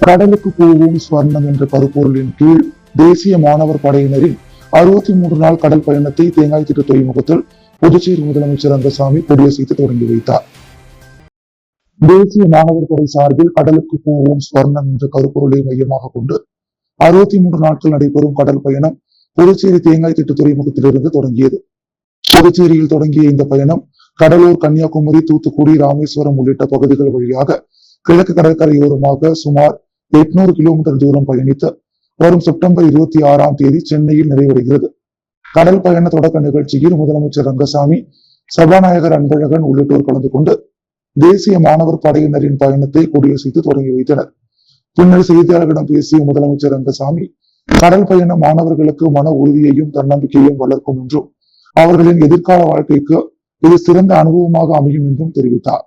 கடலுக்கு போவோம் ஸ்வர்ணம் என்ற கருப்பொருளின் கீழ் தேசிய மாணவர் படையினரின் 63 நாள் கடல் பயணத்தை தேங்காய் திட்ட துறைமுகத்தில் புதுச்சேரி முதலமைச்சர் ரங்கசாமி கொடியசைத்து தொடங்கி வைத்தார். தேசிய மாணவர் படை சார்பில் கடலுக்கு போவோம் ஸ்வர்ணம் என்ற கருப்பொருளை மையமாக கொண்டு 63 நாட்கள் நடைபெறும் கடல் பயணம் புதுச்சேரி தேங்காய் திட்ட துறைமுகத்திலிருந்து தொடங்கியது. புதுச்சேரியில் தொடங்கிய இந்த பயணம் கடலூர், கன்னியாகுமரி, தூத்துக்குடி, ராமேஸ்வரம் உள்ளிட்ட பகுதிகள் வழியாக கிழக்கு கடற்கரையோரமாக சுமார் 800 கிலோமீட்டர் தூரம் பயணித்து வரும் செப்டம்பர் 26ஆம் தேதி சென்னையில் நிறைவடைகிறது. கடல் பயண தொடக்க நிகழ்ச்சியில் முதலமைச்சர் ரங்கசாமி, சபாநாயகர் அன்பழகன் உள்ளிட்டோர் கலந்து கொண்டு தேசிய மாணவர் படையினரின் பயணத்தை கொடியசைத்து தொடங்கி வைத்தனர். பின்னர் செய்தியாளர்களிடம் பேசிய முதலமைச்சர் ரங்கசாமி, கடல் பயணம் மாணவர்களுக்கு மன உறுதியையும் தன்னம்பிக்கையும் வளர்க்கும் என்றும் அவர்களின் எதிர்கால வாழ்க்கைக்கு இது சிறந்த அனுபவமாக அமையும் என்றும் தெரிவித்தார்.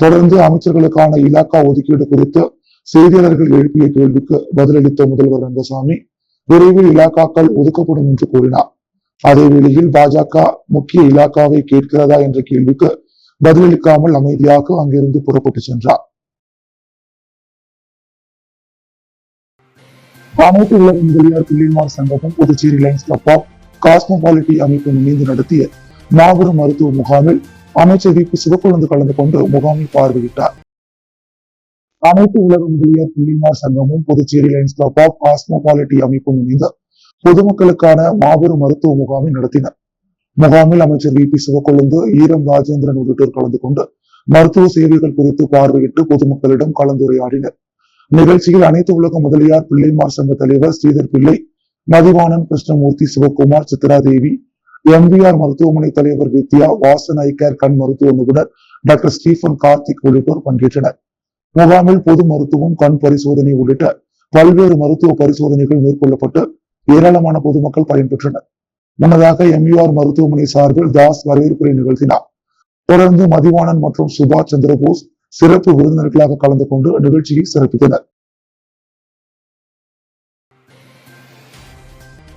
தொடர்ந்து அமைச்சர்களுக்கான இலாக்கா ஒதுக்கீடு குறித்து செய்தியாளர்கள் எழுப்பிய கேள்விக்கு பதிலளித்த முதல்வர் ரங்கசாமி, விரைவில் இலாக்காக்கள் ஒதுக்கப்படும் என்று கூறினார். அதேவேளையில் பாஜக முக்கிய இலாக்காவை கேட்கிறதா என்ற கேள்விக்கு பதிலளிக்காமல் அமைதியாக அங்கிருந்து புறப்பட்டு சென்றார். அனைத்து உலக முதலியார் பிள்ளைமார் சங்கமும் புதுச்சேரி லைன்ஸ் கிளப் ஆஃப் காஸ்மோபாலிட்டி அமைப்பும் இணைந்து நடத்திய மாபெரும் மருத்துவ முகாமில் அமைச்சர் வி.பி. சிவக்கொழுந்து கலந்து கொண்டு முகாமை பார்வையிட்டார். அனைத்து உலக முதலியார் பிள்ளைமார் சங்கமும் புதுச்சேரி லைன்ஸ் கிளப் ஆஃப் காஸ்மோபாலிட்டி அமைப்பும் இணைந்து பொதுமக்களுக்கான மாபெரும் மருத்துவ முகாமை நடத்தினர். முகாமில் அமைச்சர் வி.பி. சிவக்கொழுந்து, ஈரம் ராஜேந்திரன் உள்ளிட்டோர் கலந்து கொண்டு மருத்துவ சேவைகள் குறித்து பார்வையிட்டு பொதுமக்களிடம் கலந்துரையாடினர். நிகழ்ச்சியில் அனைத்து உலக முதலியார் பிள்ளைமார் சங்க தலைவர் ஸ்ரீதர் பிள்ளை, மதிவாணன், கிருஷ்ணமூர்த்தி, சிவகுமார், சித்ராதேவி, எம்.வி.ஆர். மருத்துவமனை தலைவர் வித்யா, வாசன் ஐ கேர் கண் மருத்துவ நிபுணர் டாக்டர் ஸ்டீபன் கார்த்திக் உள்ளிட்டோர் பங்கேற்றனர். முகாமில் பொது மருத்துவம், கண் பரிசோதனை உள்ளிட்ட பல்வேறு மருத்துவ பரிசோதனைகள் மேற்கொள்ளப்பட்டு ஏராளமான பொதுமக்கள் பயன்பெற்றனர். முன்னதாக எம்.வி.ஆர். மருத்துவமனை சார்பில் தாஸ் வரவேற்புரை நிகழ்த்தினார். தொடர்ந்து மதிவாணன் மற்றும் சுபாஷ் சந்திரபோஸ் சிறப்பு விருந்தினர்களாக கலந்து கொண்டு நிகழ்ச்சியை சிறப்பித்தனர்.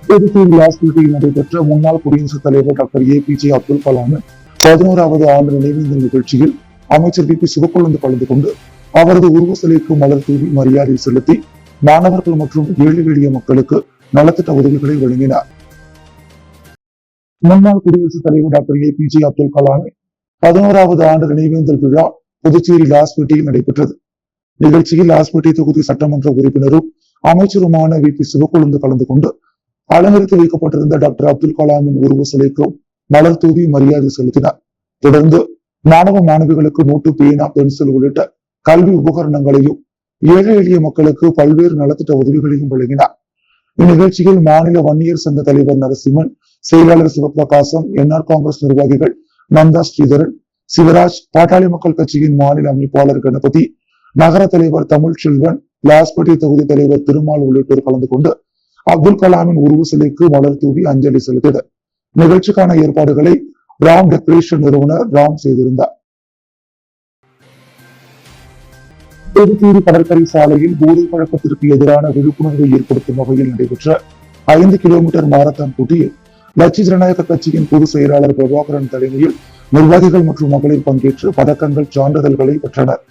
புதுச்சேரி லாஸ்பேட்டையில் நடைபெற்ற முன்னாள் குடியரசுத் தலைவர் டாக்டர் ஏ.பி.ஜே. அப்துல் கலாமின் 11வது ஆண்டு நினைவேந்தல் நிகழ்ச்சியில் அமைச்சர் வி.பி. சிவக்கொழுந்து கலந்து கொண்டு அவரது உருவ சிலைக்கு மலர் தூவி மரியாதை செலுத்தி மாணவர்கள் மற்றும் ஏழை எளிய மக்களுக்கு நலத்திட்ட உதவிகளை வழங்கினார். முன்னாள் குடியரசுத் தலைவர் டாக்டர் ஏ.பி.ஜே. அப்துல் கலாமின் 11வது ஆண்டு நினைவேந்தல் விழா புதுச்சேரி லாஸ்பேட்டையில் நடைபெற்றது. நிகழ்ச்சியில் லாஸ்பேட்டை தொகுதி சட்டமன்ற உறுப்பினரும் அமைச்சருமான வி.பி. சிவக்கொழுந்து கலந்து கொண்டு அலங்கரித்து வைக்கப்பட்டிருந்த டாக்டர் அப்துல் கலாமின் உருவ சிலைக்கு மலர் தூவி மரியாதை செலுத்தினார். தொடர்ந்து மாணவ மாணவிகளுக்கு நோட்டு, பேனா, பென்சில் உள்ளிட்ட கல்வி உபகரணங்களையும் ஏழை எளிய மக்களுக்கு பல்வேறு நலத்திட்ட உதவிகளையும் வழங்கினார். இந்நிகழ்ச்சியில் மாநில வன்னியர் சங்க தலைவர் நரசிம்மன், செயலாளர் சிவபிரகாசம், என்ஆர் காங்கிரஸ் நிர்வாகிகள் நந்தா ஸ்ரீதரன், சிவராஜ், பாட்டாளி மக்கள் கட்சியின் மாநில அமைப்பாளர் கணபதி, நகர தலைவர் தமிழ் செல்வன், லாஸ்பேட்டை தொகுதி தலைவர் திருமால் உள்ளிட்டோர் கலந்து கொண்டு அப்துல் கலாமின் உருவ சிலைக்கு மலர் தூவி அஞ்சலி செலுத்தினர். நிகழ்ச்சிக்கான ஏற்பாடுகளை ராம் டெக்கரேஷன் நிறுவனர் ராம் செய்திருந்தார். புதுச்சேரி கடற்கரை சாலையில் போதை பழக்கத்திற்கு எதிரான விழிப்புணர்வை ஏற்படுத்தும் வகையில் நடைபெற்ற 5 கிலோமீட்டர் மாரத்தான் போட்டியில் லட்சிய ஜனநாயக கட்சியின் பொதுச் செயலாளர் பிரபாகரன் தலைமையில் நிர்வாகிகள் மற்றும் மகளிர் பங்கேற்று பதக்கங்கள், சான்றிதழ்களை பெற்றனர்.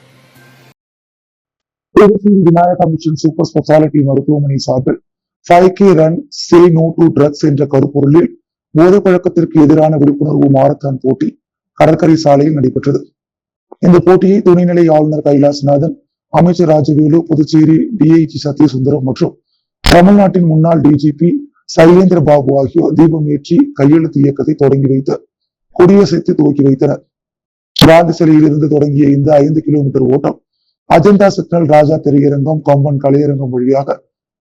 Puducherry Vinayaka mission super speciality மருத்துவமனை சார்பில் 5K run say no to drugs என்ற கருப்பொருளில் போதை பழக்கத்திற்கு எதிரான விழிப்புணர்வு மாரத்தான் போட்டி கடற்கரை சாலையில் நடைபெற்றது. இந்த போட்டியை துணைநிலை ஆளுநர் கைலாசநாதன், அமைச்சர் ராஜவேலு, புதுச்சேரி டிஐஜி சத்யசுந்தரம் மற்றும் தமிழ்நாட்டின் முன்னாள் டிஜிபி சைலேந்திர பாபு ஆகியோர் தீபம் ஏற்றி கையெழுத்து இயக்கத்தை தொடங்கி வைத்து கொடியசைத்து துவக்கி வைத்தனர். காந்தி சிலையிலிருந்து தொடங்கிய இந்த 5 கிலோமீட்டர் ஓட்டம் அஜந்தா சிக்னல், ராஜா திரையரங்கம், கொம்பன் கலையரங்கம் வழியாக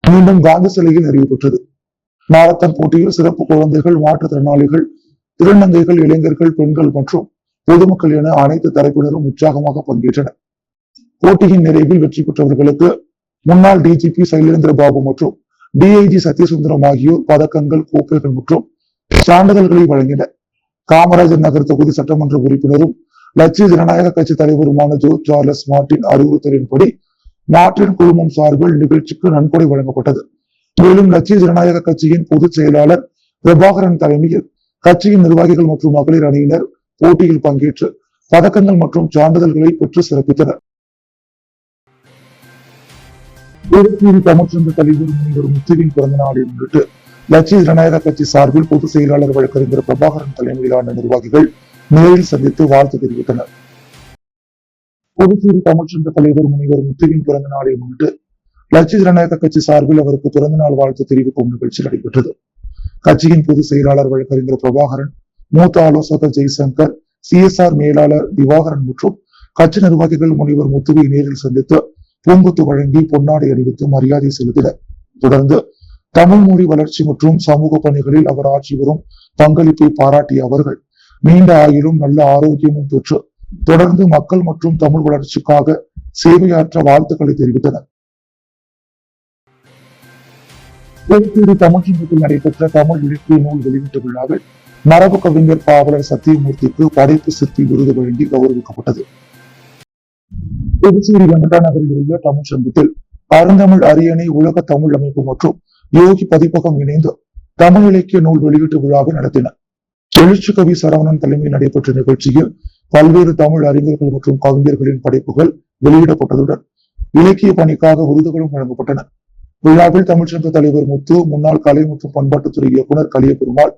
மீண்டும் காந்தி சிலையில் நிறைவு பெற்றது. மாரத்தான் போட்டியில் சிறப்பு குழந்தைகள், மாற்றுத்திறனாளிகள், திருநங்கைகள், இளைஞர்கள், பெண்கள் மற்றும் பொதுமக்கள் என அனைத்து தரப்பினரும் உற்சாகமாக பங்கேற்றனர். போட்டியின் நிறைவில் வெற்றி பெற்றவர்களுக்கு முன்னாள் டிஜிபி சைலேந்திர பாபு மற்றும் டிஐஜி சத்யசுந்தரம் ஆகியோர் பதக்கங்கள், கோப்பைகள் மற்றும் சான்றிதழ்களை வழங்கினர். காமராஜர் நகர் தொகுதி சட்டமன்ற உறுப்பினரும் லட்சிய ஜனநாயக கட்சி தலைவருமான ஜோர்ஜ் சார்லஸ் மார்டின் அறிவுறுத்தலின்படி மார்டின் குழுமம் சார்பில் நிகழ்ச்சிக்கு நன்கொடை வழங்கப்பட்டது. மேலும் லட்சிய ஜனநாயக கட்சியின் பொதுச் செயலாளர் பிரபாகரன் தலைமையில் கட்சியின் நிர்வாகிகள் மற்றும் மகளிர் அணியினர் போட்டியில் பங்கேற்று பதக்கங்கள் மற்றும் சான்றிதழ்களை பெற்று சிறப்பித்தனர். புதுச்சேரி தமிழ்ச்சங்க தலைவர் முனிவர் முத்துவின் பிறந்த நாளை முன்னிட்டு லட்சிய ஜனநாயக கட்சி சார்பில் பொதுச் செயலாளர் வழக்கறிஞர் பிரபாகரன் தலைமையிலான நிர்வாகிகள் நேரில் சந்தித்து வாழ்த்து தெரிவித்தனர். புதுச்சேரி தமிழ்ச்சங்க தலைவர் முனிவர் முத்துவின் பிறந்த நாளை முன்னிட்டு லட்சிய ஜனநாயக கட்சி சார்பில் அவருக்கு பிறந்தநாள் வாழ்த்து தெரிவிக்கும் நிகழ்ச்சி நடைபெற்றது. கட்சியின் பொதுச் செயலாளர் வழக்கறிஞர் பிரபாகரன், மூத்த ஆலோசகர் ஜெய்சங்கர், சிஎஸ்ஆர் மேலாளர் திவாகரன் மற்றும் கட்சி நிர்வாகிகள் முனிவர் முத்துவை நேரில் சந்தித்து பூங்கொத்து வழங்கி பொன்னாடை அணிவித்து மரியாதை செலுத்தினர். தொடர்ந்து தமிழ் மொழி வளர்ச்சி மற்றும் சமூக பணிகளில் அவர் ஆற்றி வரும் பங்களிப்பை பாராட்டிய அவர்கள் நீண்ட ஆயுளும் நல்ல ஆரோக்கியமும் பெற்று தொடர்ந்து மக்கள் மற்றும் தமிழ் வளர்ச்சிக்காக சேவையாற்ற வாழ்த்துக்களை தெரிவித்தனர். புதுச்சேரி தமிழ்ச்சங்கத்தில் நடைபெற்ற தமிழ் இலக்கிய நூல் வெளியீட்டு விழாவில் மரபு கவிஞர் பாவலர் சத்தியமூர்த்திக்கு படைப்பு சிற்பி விருது வழங்கி கௌரவிக்கப்பட்டது. புதுச்சேரி வெங்கடா நகரில் உள்ள தமிழ்ச்சங்கத்தில் அருந்தமிழ் அரியணை உலக தமிழ் அமைப்பு மற்றும் யோகி பதிப்பகம் இணைந்து தமிழ் இலக்கிய நூல் வெளியீட்டு விழாவை நடத்தினர். எழுச்சி கவி சரவணன் தலைமையில் நடைபெற்ற நிகழ்ச்சியில் பல்வேறு தமிழ் அறிஞர்கள் மற்றும் கவிஞர்களின் படைப்புகள் வெளியிடப்பட்டதுடன் இலக்கிய பணிக்காக விருதுகளும் வழங்கப்பட்டன. விழாவில் தமிழ்ச்சங்க தலைவர் முத்து, முன்னாள் கலை மற்றும் பண்பாட்டுத்துறை இயக்குனர் கலியபெருமாள்,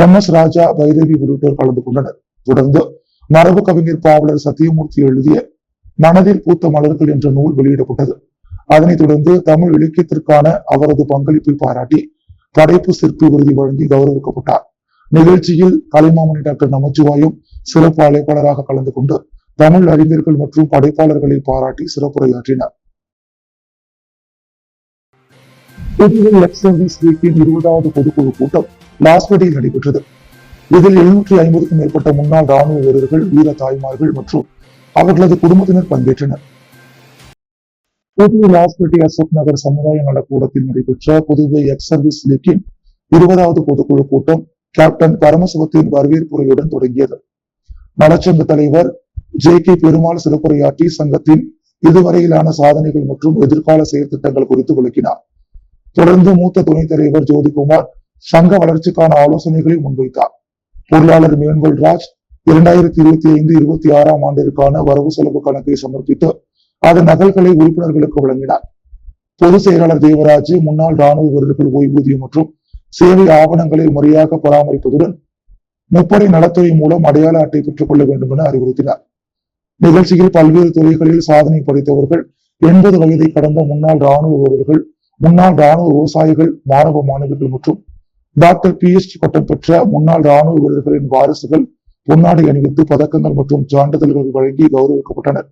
எம்.எஸ். ராஜா, வைரவி உள்ளிட்டோர் கலந்து கொண்டனர். தொடர்ந்து மரபு கவிஞர் பாவலர் சத்தியமூர்த்தி எழுதிய மனதில் பூத்த மலர்கள் என்ற நூல் வெளியிடப்பட்டது. அதனைத் தொடர்ந்து தமிழ் இலக்கியத்திற்கான அவரது பங்களிப்பை பாராட்டி படைப்பு சிற்பி விருது வழங்கி கௌரவிக்கப்பட்டார். நிகழ்ச்சியில் கலைமாமணி டாக்டர் நமச்சிவாயம் சிறப்பு அழைப்பாளராக கலந்து கொண்டு தமிழ் அறிஞர்கள் மற்றும் படைப்பாளர்களை பாராட்டி சிறப்புரையாற்றினார். புதுவை எக்ஸ் சர்வீஸ் லீக்கின் 20வது பொதுக்குழு கூட்டம் லாஸ்பேட்டையில் நடைபெற்றது. இதில் 750க்கும் மேற்பட்ட முன்னாள் ராணுவ வீரர்கள், வீர தாய்மார்கள் மற்றும் அவர்களது குடும்பத்தினர் பங்கேற்றனர். புதுவை லாஸ்பேட்டை அசோக் நகர் சமுதாய நலக்கூடத்தில் நடைபெற்ற புதுவை எக்ஸ் சர்வீஸ் லீக்கின் 20வது பொதுக்குழு கூட்டம் கேப்டன் பரமசிவத்தின் வரவேற்புரையுடன் தொடங்கியது. நலச்சங்க தலைவர் ஜே.கே. பெருமாள் சிறப்புரையாற்றி சங்கத்தின் இதுவரையிலான சாதனைகள் மற்றும் எதிர்கால செயற்திட்டங்கள் குறித்து விளக்கினார். தொடர்ந்து மூத்த துணைத் தலைவர் ஜோதிகுமார் சங்க வளர்ச்சிக்கான ஆலோசனைகளை முன்வைத்தார். பொருளாளர் மேன்வல்ராஜ் 2025-26 ஆண்டிற்கான வரவு செலவு கணக்கை சமர்ப்பித்து அதன் நகல்களை உறுப்பினர்களுக்கு வழங்கினார். பொதுச் செயலாளர் தேவராஜ் முன்னாள் ராணுவ வீரர்கள் ஓய்வூதியம் மற்றும் சேவை ஆவணங்களை முறையாக பராமரிப்பதுடன் முப்படை நலத்துறை மூலம் அடையாள அட்டை பெற்றுக் கொள்ள வேண்டும் என அறிவுறுத்தினார். நிகழ்ச்சியில் பல்வேறு துறைகளில் சாதனை படைத்தவர்கள், 80 வயதை கடந்த முன்னாள் ராணுவ வீரர்கள், முன்னாள் ராணுவ விவசாயிகள், மாணவ மாணவிகள் மற்றும் டாக்டர் PhD பட்டம் பெற்ற முன்னாள் ராணுவ வீரர்களின் வாரிசுகள் பொன்னாடை அணிவித்து பதக்கங்கள் மற்றும் சான்றிதழ்கள் வழங்கி கௌரவிக்கப்பட்டனர்.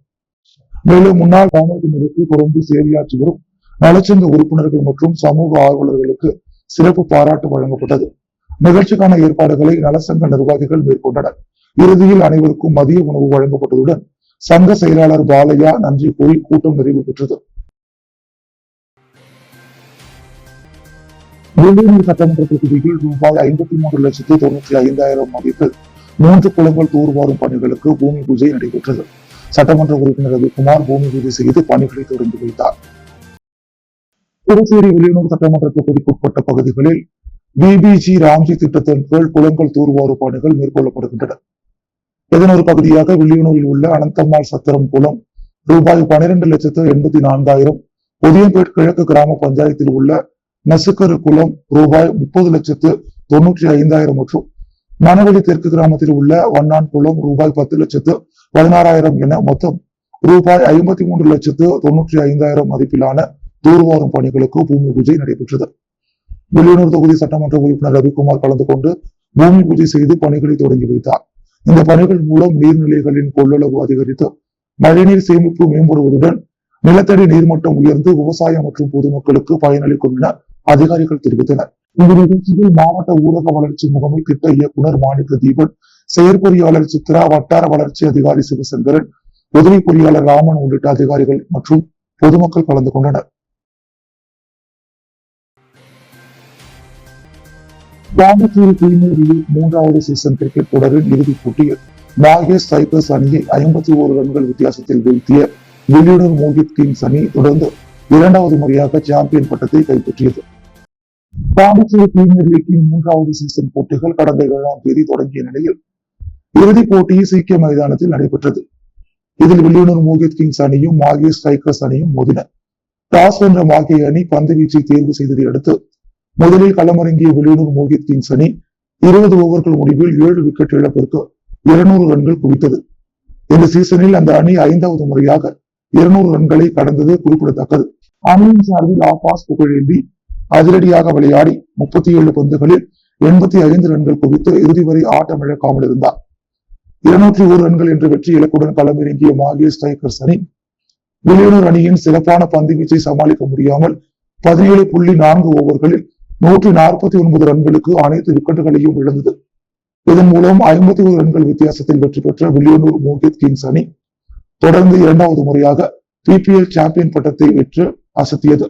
மேலும் முன்னாள் ராணுவத்தினருக்கு தொடர்ந்து சேவையாற்றி வரும் நலச்சங்க உறுப்பினர்கள் மற்றும் சமூக ஆர்வலர்களுக்கு சிறப்பு பாராட்டு வழங்கப்பட்டது. நிகழ்ச்சிக்கான ஏற்பாடுகளை நலசங்க நிர்வாகிகள் மேற்கொண்டனர். இறுதியில் அனைவருக்கும் மதிய உணவு வழங்கப்பட்டதுடன் சங்க செயலாளர் பாலையா நன்றி கூறி கூட்டம் நிறைவு பெற்றது. வில்லியனூர் சட்டமன்ற தொகுதியில் ரூபாய் 53,95,000 மதிப்பில் 3 குளங்கள் தூர்வாரும் பணிகளுக்கு பூமி பூஜை நடைபெற்றது. சட்டமன்ற உறுப்பினர் ரவிக்குமார் பூமி பூஜை செய்து பணிகளை தொடங்கி வைத்தார். புதுச்சேரி வில்லியனூர் சட்டமன்ற தொகுதிக்குட்பட்ட பகுதிகளில் பிபிஜி ராம்ஜி திட்டத்தின் கீழ் குளங்கள் தூர்வாரும் பணிகள் மேற்கொள்ளப்படுகின்றன. இதன் ஒரு பகுதியாக வில்லியனூரில் உள்ள அனந்தம்மாள் சத்திரம் குளம் ரூபாய் 12,84,000, புதியம்பேட் கிழக்கு கிராம பஞ்சாயத்தில் உள்ள நசுக்கரு குளம் ரூபாய் 30,95,000 மற்றும் மணவெளி தெற்கு கிராமத்தில் உள்ள வண்ணான் குளம் ரூபாய் 10,16,000 என மொத்தம் ரூபாய் 53,95,000 மதிப்பிலான தூர்வாரும் பணிகளுக்கு பூமி பூஜை நடைபெற்றது. வில்லியனூர் தொகுதி சட்டமன்ற உறுப்பினர் ரவிக்குமார் கலந்து கொண்டு பூமி பூஜை செய்து பணிகளை தொடங்கி வைத்தார். இந்த பணிகள் மூலம் நீர்நிலைகளின் கொள்ளளவு அதிகரித்து மழைநீர் சேமிப்பு மேம்படுவதுடன் நிலத்தடி நீர்மட்டம் உயர்ந்து விவசாயம் மற்றும் பொதுமக்களுக்கு பயனளிக்கும் என அதிகாரிகள் தெரிவித்தனர். இந்த நிகழ்ச்சியில் மாவட்ட ஊரக வளர்ச்சி முகமை திட்ட இயக்குனர் மாணிக்க தீபன், செயற்பொறியாளர் சித்ரா, வட்டார வளர்ச்சி அதிகாரி சிவசங்கரன், உதவி பொறியாளர் ராமன் உள்ளிட்ட அதிகாரிகள் மற்றும் பொதுமக்கள் கலந்து கொண்டனர். பாண்டிச்சேரி பிரீமியர் லீக் 3வது சீசன் கிரிக்கெட் தொடரின் இறுதிப் போட்டியில் நாகேஷ் டைகர்ஸ் அணியை 51 ரன்கள் வித்தியாசத்தில் வீழ்த்திய வில்லியனூர் மோகித் கிங்ஸ் அணி தொடர்ந்து 2வது முறையாக சாம்பியன் பட்டத்தை கைப்பற்றியது. பாண்டிச்சேரி பிரீமியர் லீக்கின் 3வது சீசன் போட்டிகள் கடந்த 7ஆம் தேதி தொடங்கிய நிலையில் இறுதிப் போட்டி சீக்கிய மைதானத்தில் நடைபெற்றது. இதில் வில்லியனூர் மோகித் கிங்ஸ் அணியும் நாகேஷ் டைகர்ஸ் அணியும் மோதின. டாஸ் வென்ற மாகே அணி பந்து வீச்சை தேர்வு செய்ததை அடுத்து முதலில் களமிறங்கிய வெளியூர் மோகித் கிங்ஸ் அணி 20 ஓவர்கள் முடிவில் 7 விக்கெட் இழப்பிற்கு 200 ரன்கள் குவித்தது. இந்த சீசனில் அந்த அணி 5வது முறையாக 200 ரன்களை கடந்தது குறிப்பிடத்தக்கது. அணியின் சார்பில் ஆகாஷ் புகழேந்தி அதிரடியாக விளையாடி 37 பந்துகளில் 85 ரன்கள் குவித்து இறுதி வரை ஆட்டம் இழக்காமல் இருந்தார். 201 ரன்கள் என்ற வெற்றி இலக்குடன் களமிறங்கிய மாகே ஸ்ட்ரைக்கர்ஸ் அணி வெளியூர் அணியின் சிறப்பான பந்து வீச்சை சமாளிக்க முடியாமல் 17.4 ஓவர்களில் 149 ரன்களுக்கு அனைத்து விக்கெட்டுகளையும் இழந்தது. இதன் மூலம் 51 ரன்கள் வித்தியாசத்தில் வெற்றி பெற்ற வெளியூர் மோகித் கிங்ஸ் அணி தொடர்ந்து 2வது முறையாக பிபிஎல் சாம்பியன் பட்டத்தை வென்று அசத்தியது.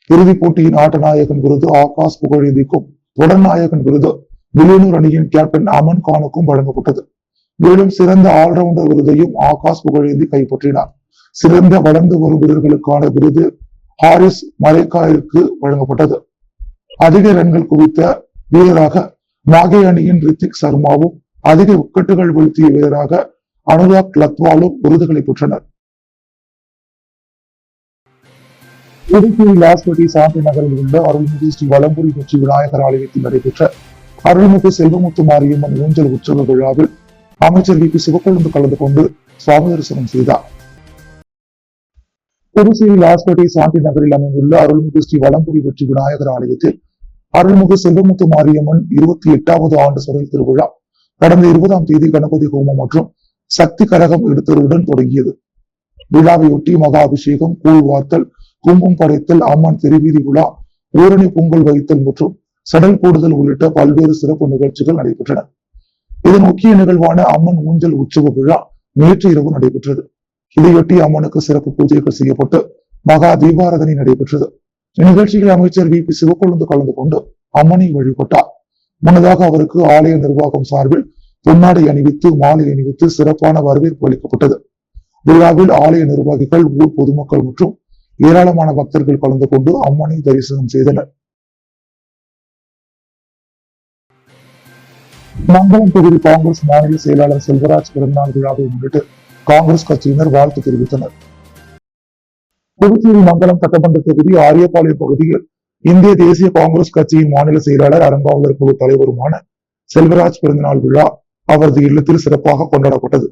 இறுதிப் போட்டியின் ஆட்ட நாயகன் விருது ஆகாஷ் புகழேந்திக்கும் தொடர் நாயகன் விருது வெளியூர் அணியின் கேப்டன் அமன் கானுக்கும் வழங்கப்பட்டது. மேலும் சிறந்த ஆல்ரவுண்டர் விருதையும் ஆகாஷ் புகழேந்தி கைப்பற்றினார். சிறந்த வளர்ந்து வரும் வீரர்களுக்கான விருது ஹாரிஸ் மரேக்காவிற்கு வழங்கப்பட்டது. அதிக ரன்கள் குவித்த வீரராக மாகே அணியின் ரித்திக் சர்மாவும் அதிக விக்கெட்டுகள் வீழ்த்திய வீரராக அனுராக் லத்வாலும் விருதுகளை பெற்றனர். புதுச்சேரி லாஸ்பேட்டை சாந்தி நகரில் உள்ள அருள்மிகு ஸ்ரீ வலம்புரி வெற்றி விநாயகர் ஆலயத்தில் நடைபெற்ற அருள்மிகு செல்வமுத்து மாரியம்மன் ஊஞ்சல் உற்சவ விழாவில் அமைச்சர் வி பி சிவக்கொழுந்து கலந்து கொண்டு சுவாமி தரிசனம் செய்தார். புதுச்சேரி லாஸ்பேட்டை சாந்தி நகரில் அமைந்துள்ள அருள்மிகு ஸ்ரீ வலம்புரி வெற்றி விநாயகர் ஆலயத்தில் அருள்மிகு செல்வமுத்து மாரியம்மன் 28வது ஆண்டு சுடர் திருவிழா கடந்த 20ஆம் தேதி கணபதி ஹோமம் மற்றும் சக்தி கரகம் எடுத்தலுடன் தொடங்கியது. விழாவையொட்டி மகா அபிஷேகம், கூழ் வார்த்தல், கும்பம் படைத்தல், அம்மன் திருவீதி விழா, ஊரணி பொங்கல் வைத்தல் மற்றும் சடல் போடுதல் உள்ளிட்ட பல்வேறு சிறப்பு நிகழ்ச்சிகள் நடைபெற்றன. இதன் முக்கிய நிகழ்வான அம்மன் ஊஞ்சல் உற்சவ விழா நேற்று இரவு நடைபெற்றது. இதையொட்டி அம்மனுக்கு சிறப்பு பூஜைகள் செய்யப்பட்டு மகா தீபாராதனை நடைபெற்றது. இந்நிகழ்ச்சியில் அமைச்சர் வி பி சிவக்கொழுந்து கலந்து கொண்டு அம்மனை வழிபட்டார். முன்னதாக அவருக்கு ஆலய நிர்வாகம் சார்பில் பொன்னாடை அணிவித்து மாலை அணிவித்து சிறப்பான வரவேற்பு அளிக்கப்பட்டது. விழாவில் ஆலய நிர்வாகிகள், ஊர் பொதுமக்கள் மற்றும் ஏராளமான பக்தர்கள் கலந்து கொண்டு அம்மனை தரிசனம் செய்தனர். மங்களம் தொகுதி காங்கிரஸ் மாநில செயலாளர் செல்வராஜ் பிறந்தநாள் விழாவை முன்னிட்டு காங்கிரஸ் கட்சியினர் வாழ்த்து தெரிவித்தனர். புதுச்சேரி மங்களம் சட்டமன்ற தொகுதி ஆரியபாளையம் பகுதியில் இந்திய தேசிய காங்கிரஸ் கட்சியின் மாநில செயலாளர், அறங்காவலர் குழு தலைவருமான செல்வராஜ் பிறந்தநாள் விழா அவரது இல்லத்தில் சிறப்பாக கொண்டாடப்பட்டது.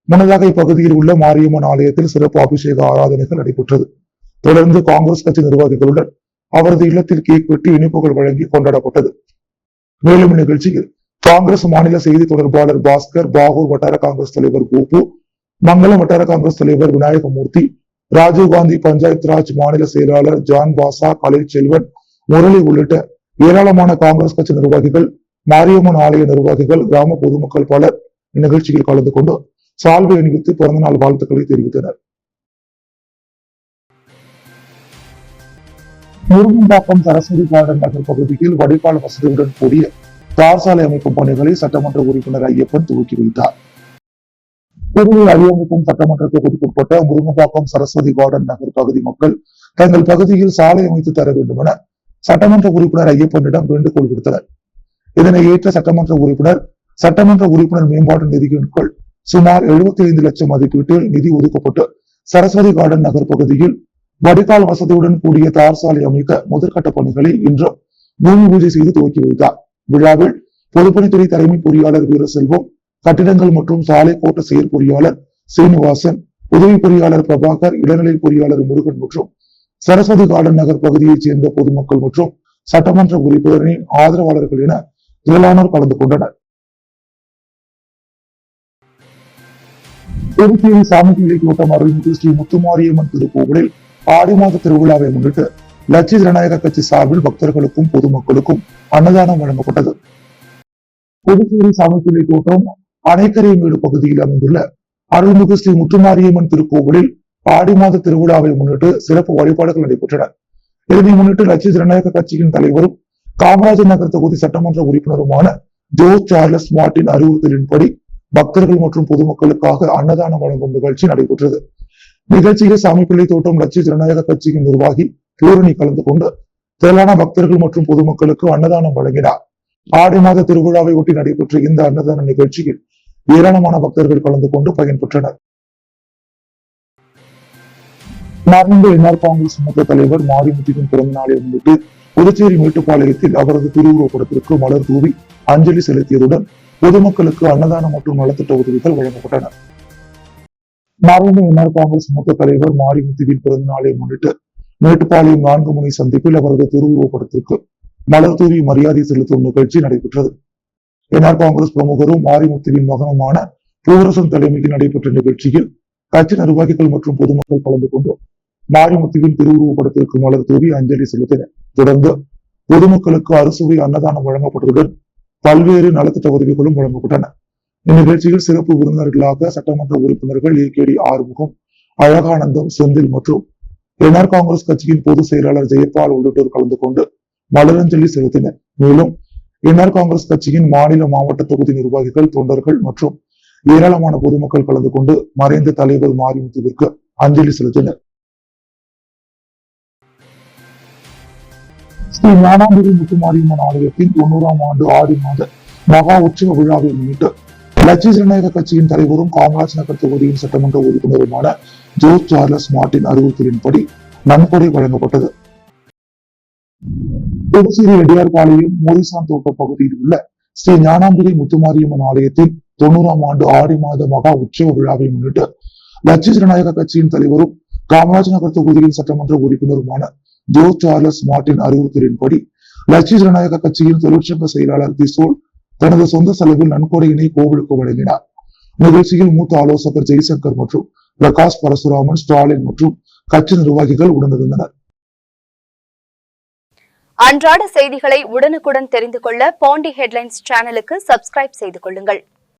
முன்னதாக இப்பகுதியில் உள்ள மாரியம்மன் ஆலயத்தில் சிறப்பு அபிஷேக ஆராதனைகள் நடைபெற்றது. தொடர்ந்து காங்கிரஸ் கட்சி நிர்வாகிகளுடன் அவரது இல்லத்தில் கேக் வெட்டி இனிப்புகள் வழங்கி கொண்டாடப்பட்டது. மேலும் இந்நிகழ்ச்சியில் காங்கிரஸ் மாநில செய்தி தொடர்பாளர் பாஸ்கர், பாகூர் வட்டார காங்கிரஸ் தலைவர் கோபு, மங்களம் வட்டார காங்கிரஸ் தலைவர் விநாயகமூர்த்தி, ராஜீவ்காந்தி பஞ்சாயத்து ராஜ் மாநில செயலாளர் ஜான் பாசா, கலை செல்வன், முரளி உள்ளிட்ட ஏராளமான காங்கிரஸ் கட்சி நிர்வாகிகள், மாரியம்மன் ஆலய நிர்வாகிகள், கிராம பொதுமக்கள் பலர் இந்நிகழ்ச்சியில் கலந்து கொண்டு சால்வை அணிவித்து பிறந்தநாள் வாழ்த்துக்களை தெரிவித்தனர். முருகம்பாக்கம் சரஸ்வதி கார்டன் நகர் பகுதியில் வடிகால் வசதியுடன் கூடிய தார் சாலை அமைக்கும் பணிகளை சட்டமன்ற உறுப்பினர் ஐயப்பன் துவக்கி வைத்தார். புதுவை அரியங்குப்பம் சட்டமன்ற தொகுதிக்குட்பட்ட முருங்கம்பாக்கம் சரஸ்வதி கார்டன் நகர் பகுதி மக்கள் தங்கள் பகுதியில் சாலை அமைத்து தர வேண்டும் என சட்டமன்ற உறுப்பினர் ஐயப்பனிடம் வேண்டுகோள் விடுத்தனர். இதனை ஏற்ற சட்டமன்ற உறுப்பினர் மேம்பாட்டு நிதியின் கீழ் சுமார் 75 லட்சம் மதிப்பீட்டில் நிதி ஒதுக்கப்பட்டு சரஸ்வதி கார்டன் நகர் பகுதியில் வடிகால் வசதியுடன் கூடிய தார் சாலை அமைக்க முதற்கட்ட பணிகளை இன்று பூமி பூஜை செய்து துவக்கி வைத்தார். விழாவில் பொதுப்பணித்துறை தலைமை பொறியாளர் வீரசெல்வம், கட்டிடங்கள் மற்றும் சாலை கோட்ட செயற்பொறியாளர் சீனிவாசன், உதவி பொறியாளர் பிரபாகர், இளநிலை பொறியாளர் முருகன் மற்றும் சரஸ்வதி கார்டன் நகர் பகுதியைச் சேர்ந்த பொதுமக்கள் மற்றும் சட்டமன்ற உறுப்பினரின் ஆதரவாளர்கள் என திரளானோர் கலந்து கொண்டனர். புதுச்சேரி சாமிப்பிள்ளை தோட்டம் அருள்மிகு ஸ்ரீ முத்துமாரியம்மன் திருக்கோவிலில் ஆடி மாத திருவிழாவை முன்னிட்டு லட்சிய ஜனநாயக கட்சி சார்பில் பக்தர்களுக்கும் பொதுமக்களுக்கும் அன்னதானம் வழங்கப்பட்டது. புதுச்சேரி சாமிப்பிள்ளை தோட்டம் அணைக்கரைமேடு பகுதியில் அமைந்துள்ள அருள்மிகு ஸ்ரீ முத்துமாரியம்மன் திருக்கோவிலில் ஆடி மாத திருவிழாவை முன்னிட்டு சிறப்பு வழிபாடுகள் நடைபெற்றன. இதனை முன்னிட்டு லட்சிய ஜனநாயக கட்சியின் தலைவரும் காமராஜர் நகர் தொகுதி சட்டமன்ற உறுப்பினருமான ஜோஸ் சார்லஸ் மார்டின் அறிவுறுத்தலின்படி பக்தர்கள் மற்றும் பொதுமக்களுக்காக அன்னதானம் வழங்கும் நிகழ்ச்சி நடைபெற்றது. நிகழ்ச்சியில் சாமிப்பிள்ளை தோட்டம் லட்சிய ஜனநாயக கட்சியின் நிர்வாகி பூரணி கலந்து கொண்டு திரளான பக்தர்கள் மற்றும் பொதுமக்களுக்கு அன்னதானம் வழங்கினார். ஆடி மாத திருவிழாவை ஒட்டி நடைபெற்ற இந்த அன்னதான நிகழ்ச்சியில் ஏராளமான பக்தர்கள் கலந்து கொண்டு பயன்பெற்றனர். மறைந்த என்ஆர் காங்கிரஸ் மூத்த தலைவர் மாரிமுத்துவின் பிறந்த நாளை முன்னிட்டு புதுச்சேரி மேட்டுப்பாளையத்தில் அவரது திருவுருவப் படத்திற்கு மலர் தூவி அஞ்சலி செலுத்தியதுடன் பொதுமக்களுக்கு அன்னதானம் மற்றும் நலத்திட்ட உதவிகள் வழங்கப்பட்டன. மறைந்த என்ஆர் காங்கிரஸ் மூத்த தலைவர் மாரிமுத்துவின் பிறந்த நாளை முன்னிட்டு மேட்டுப்பாளையம் 4 முனை சந்திப்பில் அவரது திருவுருவப் படத்திற்கு மலர் தூவி மரியாதை செலுத்தும் நிகழ்ச்சி நடைபெற்றது. என்ஆர் காங்கிரஸ் பிரமுகரும் மாரிமுத்துவின் மகனுமான பூவரசன் தலைமையில் நடைபெற்ற நிகழ்ச்சியில் கட்சி நிர்வாகிகள் மற்றும் பொதுமக்கள் கலந்து கொண்டு மாரிமுத்துவின் திருவுருவப் படத்திற்கு மலர் தூவி அஞ்சலி செலுத்தினர். தொடர்ந்து பொதுமக்களுக்கு அறுசுவை அன்னதானம் வழங்கப்பட்டதுடன் பல்வேறு நலத்திட்ட உதவிகளும் வழங்கப்பட்டன. இந்நிகழ்ச்சியில் சிறப்பு விருந்தினர்களாக சட்டமன்ற உறுப்பினர்கள் ஏகேடி ஆறுமுகம், அழகானந்தம், செந்தில் மற்றும் என்ஆர் காங்கிரஸ் கட்சியின் பொதுச் செயலாளர் ஜெயபால் உள்ளிட்டோர் கலந்து கொண்டு மலரஞ்சலி செலுத்தினர். மேலும் என்ஆர் காங்கிரஸ் கட்சியின் மாநில மாவட்ட தொகுதி நிர்வாகிகள், தொண்டர்கள் மற்றும் ஏராளமான பொதுமக்கள் கலந்து கொண்டு மறைந்த தலைவர் மாரிமுத்துவிற்கு அஞ்சலி செலுத்தினர். ஸ்ரீ ஞானாம்பிகை முத்துமாரியம்மன் ஆலயத்தின் 90ஆம் ஆண்டு ஆடி மாத மகா உற்சவ விழாவை முன்னிட்டு லட்சிய ஜனநாயக கட்சியின் தலைவரும் காமராஜ் நகர் தொகுதியின் சட்டமன்ற உறுப்பினருமான ஜோஸ் சார்லஸ் மார்ட்டின் அறிவுறுத்தலின்படி நன்கொடை வழங்கப்பட்டது. புதுச்சேரி ரெட்டியார்பாளையம் மோரிசான் தோட்ட பகுதியில் உள்ள ஸ்ரீ ஞானாம்பிகை முத்துமாரியம்மன் ஆலயத்தின் 90ஆம் ஆண்டு ஆடி மாத மகா உற்சவ விழாவை முன்னிட்டு லட்சிய ஜனநாயக கட்சியின் தலைவரும் காமராஜ் நகர் தொகுதியின் சட்டமன்ற உறுப்பினருமான ஜோஸ் சார்லஸ் மார்ட்டின் அறிவுறுத்தலின்படி லட்சிய ஜனநாயக கட்சியின் தொழிற்சங்க செயலாளர் திசோல் தனது சொந்த செலவில் நன்கொடையினை கோவிலுக்கு வழங்கினார். நிகழ்ச்சியில் மூத்த ஆலோசகர் ஜெய்சங்கர் மற்றும் பிரகாஷ் பரசுராமன், ஸ்டாலின் மற்றும் கட்சி நிர்வாகிகள் உடனிருந்தனர். அன்றாட செய்திகளை உடனுக்குடன் தெரிந்து கொள்ள பாண்டி ஹெட்லைன்ஸ் சேனலுக்கு சப்ஸ்கிரைப் செய்து கொள்ளுங்கள்.